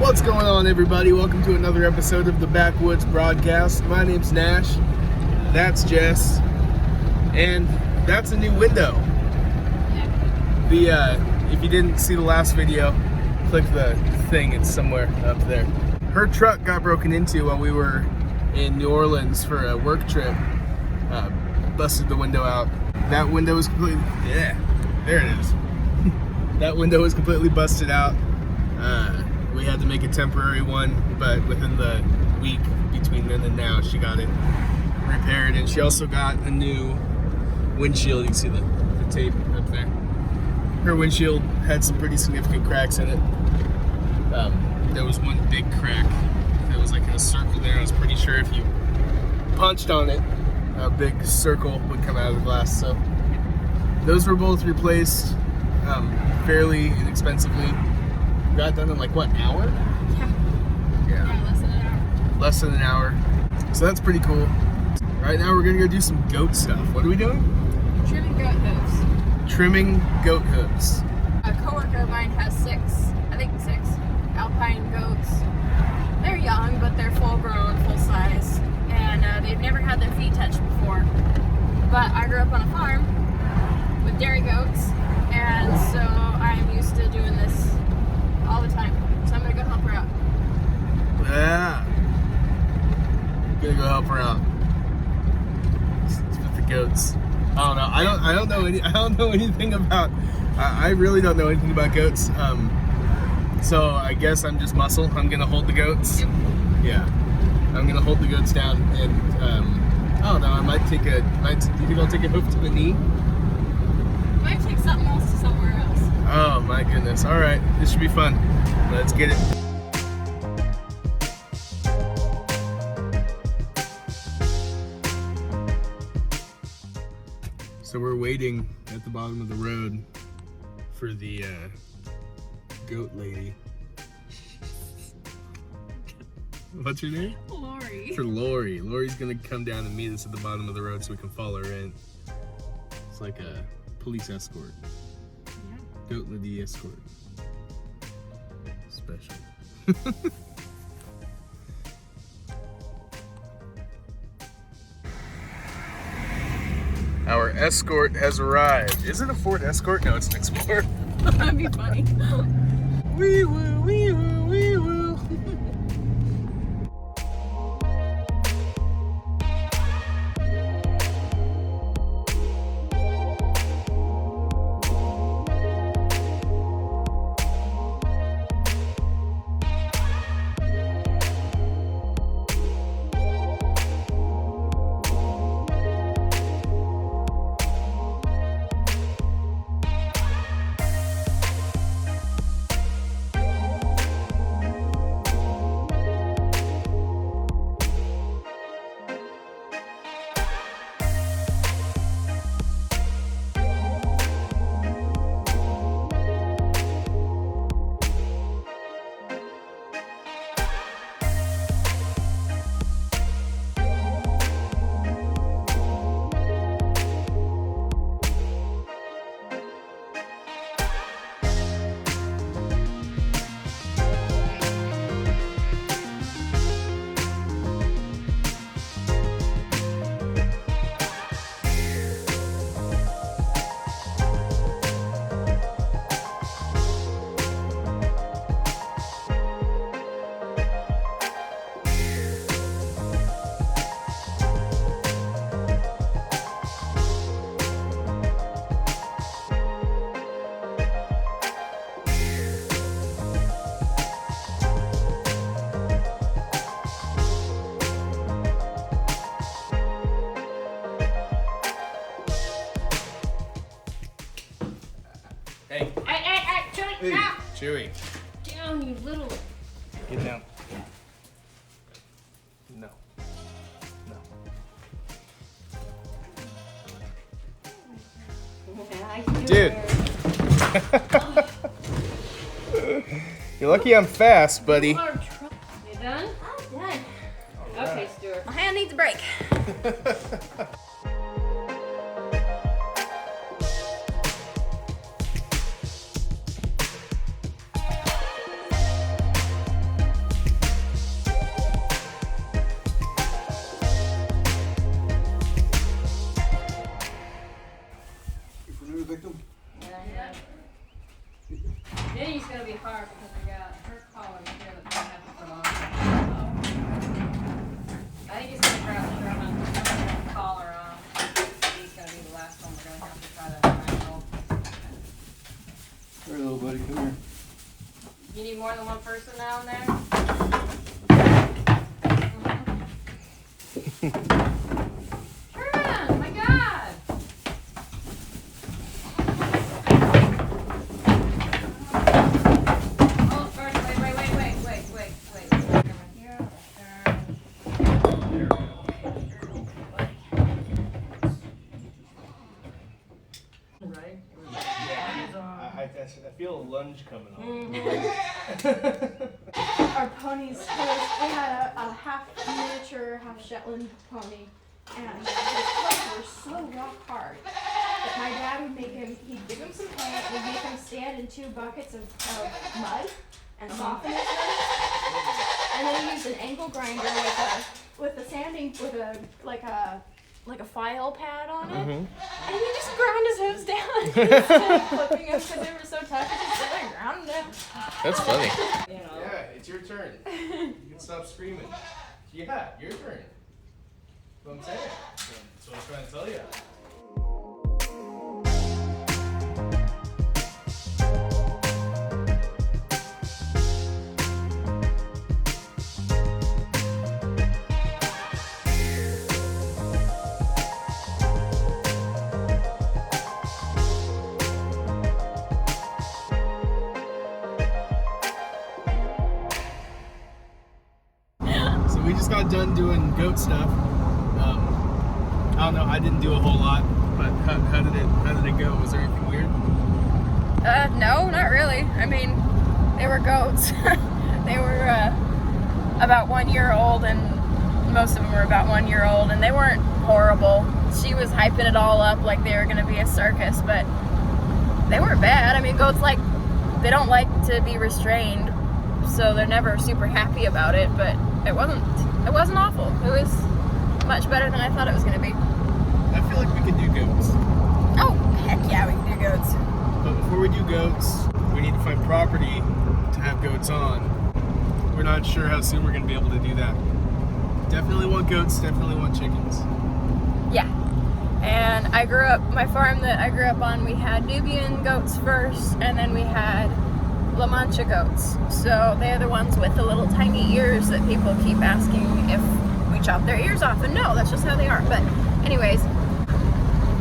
What's going on, everybody? Welcome to another episode of the Backwoods broadcast. My name's Nash. That's Jess. And that's a new window. If you didn't see the last video, click the thing, it's somewhere up there. Her truck got broken into while we were in New Orleans for a work trip. Busted the window out. That window was completely, there it is. That window was completely busted out. We had to make a temporary one, but within the week between then and now, she got it repaired. And she also got a new windshield. You can see the tape up there. Her windshield had some pretty significant cracks in it. There was one big crack that was like in a circle there. I was pretty sure if you punched on it, a big circle would come out of the glass. So those were both replaced fairly inexpensively. Got done in like what, an hour? Yeah, less than an hour. Less than an hour. So that's pretty cool. Right now we're gonna go do some goat stuff. What are we doing? Trimming goat hooves. Trimming goat hooves. A coworker of mine has six alpine goats. They're young, but they're full grown, full size, and they've never had their feet touched before. But I grew up on a farm with dairy goats, and so I'm used to doing this all the time. So I'm gonna go help her out. Yeah. Gonna go help her out. It's with the goats. I don't know. I don't know anything about. I really don't know anything about goats. So I guess I'm just muscle. I'm gonna hold the goats. Yep. Yeah. I'm gonna hold the goats down, and I don't know. I might take a. Do you think I'll take a hoof to the knee? Might take something else to somewhere else. Oh my goodness. All right. This should be fun. Let's get it. So we're waiting at the bottom of the road for the goat lady. What's her name? Lori. For Lori. Lori's gonna come down and meet us at the bottom of the road so we can follow her in. It's like a police escort. Yeah. Goat lady escort. Special. Our escort has arrived. Is it a Ford Escort? No, it's an Explorer. That'd be funny. Wee woo, wee woo, wee woo. Hey. Chewy, hey. now. Chewy. Down, you little. Get down. No. No. Dude. You're lucky I'm fast, buddy. You done? I'm done. Okay, Stuart. My hand needs a break. person down there. Sherman, my God! Oh, wait. Right? I feel a lunge coming on. Our ponies, we had a half miniature, half Shetland pony, and his legs were so rock hard that my dad would make him, he'd give him some paint, would make him stand in 2 buckets of mud and soften his legs, and then he used an angle grinder with a sanding, with a file pad on it, and he just ground his hooves down instead of flipping them because they were so tough. He just started grounding them. That's funny. You know. Yeah, it's your turn. You can stop screaming. Yeah, your turn. That's what I'm saying. That's what I'm trying to tell you. We just got done doing goat stuff. I don't know. I didn't do a whole lot, but how did it go? Was there anything weird? No, not really. I mean, they were goats. They were about 1 year old, and most of them were about 1 year old, and they weren't horrible. She was hyping it all up like they were going to be a circus, but they weren't bad. I mean, goats they don't like to be restrained, so they're never super happy about it, but it wasn't awful. It was much better than I thought it was going to be. I feel like we could do goats. Oh, heck yeah, we can do goats. But before we do goats, we need to find property to have goats on. We're not sure how soon we're going to be able to do that. Definitely want goats, definitely want chickens. Yeah. And my farm that I grew up on, we had Nubian goats first, and then we had La Mancha goats. So they're the ones with the little tiny ears that people keep asking if we chop their ears off. And no, that's just how they are. But anyways,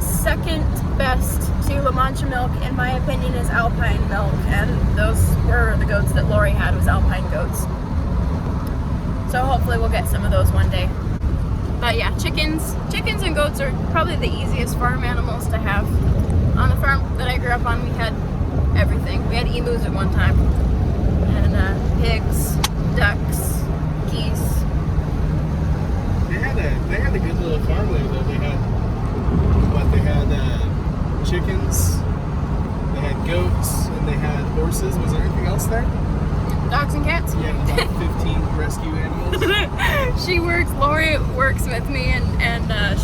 second best to La Mancha milk, in my opinion, is Alpine milk. And those were the goats that Lori had, was Alpine goats. So hopefully we'll get some of those one day. But yeah, chickens and goats are probably the easiest farm animals to have. On the farm that I grew up on, we had everything. We had emus at one time, and pigs, ducks, geese. They had a good little farm there though. They had chickens, they had goats, and they had horses. Was there anything else there? Dogs and cats? Yeah, about 15 rescue animals. Lori works with me, and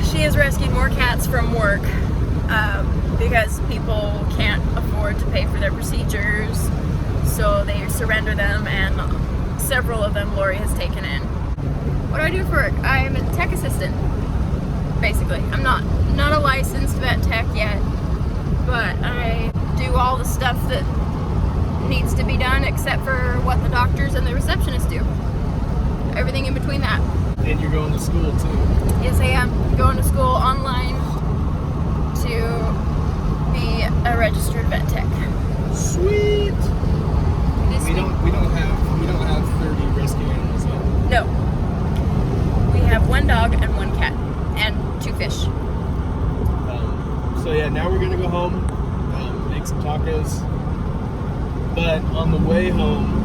she has rescued more cats from work because people can't afford to pay for their procedures, so they surrender them, and several of them Lori has taken in. What do I do for work? I'm a tech assistant, basically. I'm not a licensed vet tech yet, but I do all the stuff that needs to be done except for what the doctors and the receptionists do. Everything in between that. And you're going to school too. Yes, I am going to school online to be a registered vet tech. Sweet. We don't have 30 rescue animals yet. No. We have 1 dog and 1 cat and 2 fish. So yeah, now we're gonna go home, make some tacos. But on the way home,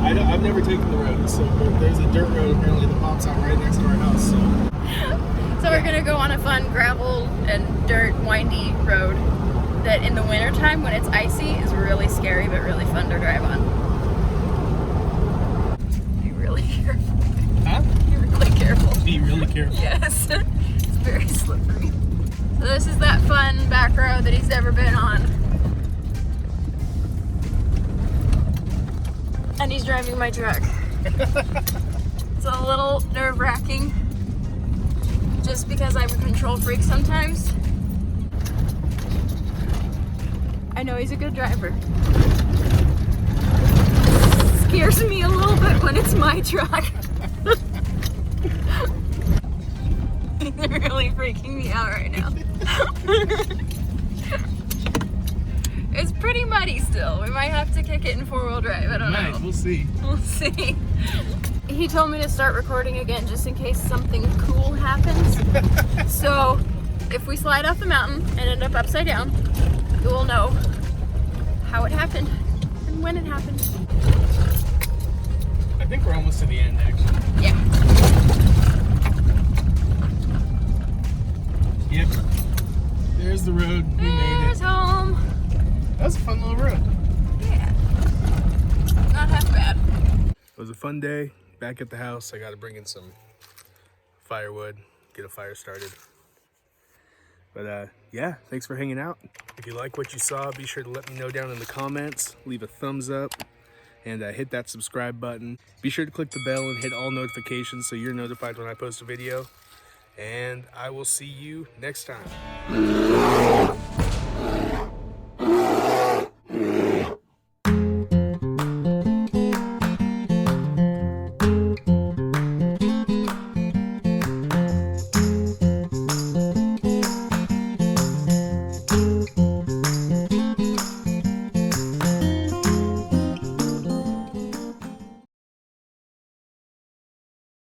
I've never taken the road, so there's a dirt road apparently that pops out right next to our house. So we're gonna go on a fun gravel and dirt windy road that in the wintertime when it's icy is really scary but really fun to drive on. Be really careful. Huh? Be really careful. Be really careful. Yes. It's very slippery. So this is that fun back road that he's never been on. And he's driving my truck. It's a little nerve-wracking, just because I'm a control freak sometimes. I know he's a good driver. Scares me a little bit when it's my truck. They're really freaking me out right now. It's pretty muddy still. We might have to kick it in 4-wheel drive. I don't know. We'll see. We'll see. He told me to start recording again just in case something cool happens. So if we slide off the mountain and end up upside down, you will know how it happened and when it happened. I think we're almost to the end, actually. Yeah. Yep. There's the road. We made There's it. home. That was a fun little road. Yeah. Not half bad. It was a fun day. Back at the house, I got to bring in some firewood, get a fire started. But yeah, thanks for hanging out. If you like what you saw, be sure to let me know down in the comments. Leave a thumbs up and hit that subscribe button. Be sure to click the bell and hit all notifications so you're notified when I post a video. And I will see you next time.